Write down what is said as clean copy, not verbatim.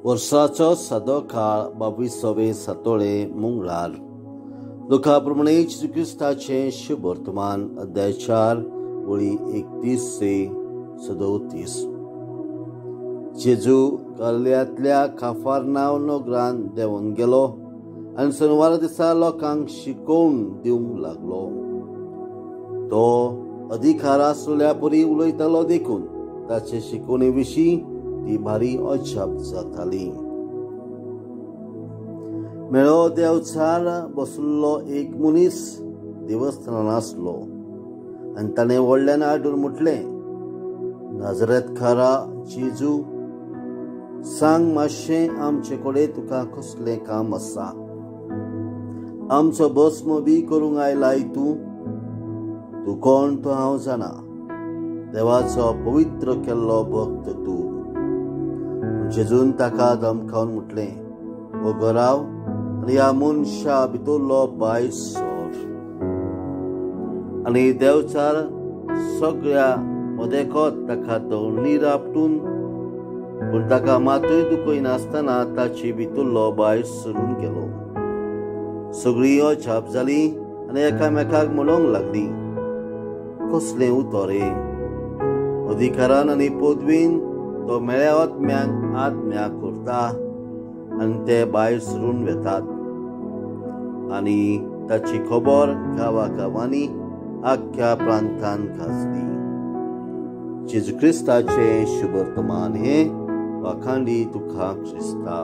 वर्साचो सादो काळ 22वे सातोळे मंगळार. लोकाप्रमाणे जेजू क्रिस्ताचे शुभ वर्तमान अध्याय 4 वळी 31 से 37. जेजू गलिलायांतल्या काफारनाव नगरांत देंवून गेलो आनी शेनवारा दिसा लोकांक शिकोवन दिवंक लागलो. तो अधिकार आसलेल्या परी उलयतालो देखून ताचे शिकवणे विशीं ती भारी अजाप जाताली. मेळो देंवचार बसलो एक मनीस देवस्थानांत आसलो आनी ताणें व्हडल्यान आडून म्हटलें, नाजरेथकारा जेजू, सांग मातशें आमचे कडेन तुका कसलें काम आसा. आमचो भस्म बी करूंक आयलाय तूं कोण तो हांव जाणा. देवाचो पवित्र केल्लो भक्त तूं. जेजून ताका धमकावन म्हटलें, वगो राव आनी ह्या मनशा भितरलो भायर सर. आनी देंवचार सगळ्या मदेकोत ताका धोंडीर आपटून, पूण ताका मातूय दुखय नासतना ताची भितरलो भायर सरून गेलो. सगळीं अजाप जाली आनी एकामेकाक म्हणूंक लागली, कसलें उतर रे. अधिकारान आनी पदवीन तो मेळ्या आत्म्यांक आत्म्या करता आनी ते भायर सरून वेतात. आनी ताची खबर गांवांनी आख्या प्रांतांत गाजली. जेजू क्रिस्ताचे शुभ वर्तमान हे वाखांडी तुका क्रिस्ता.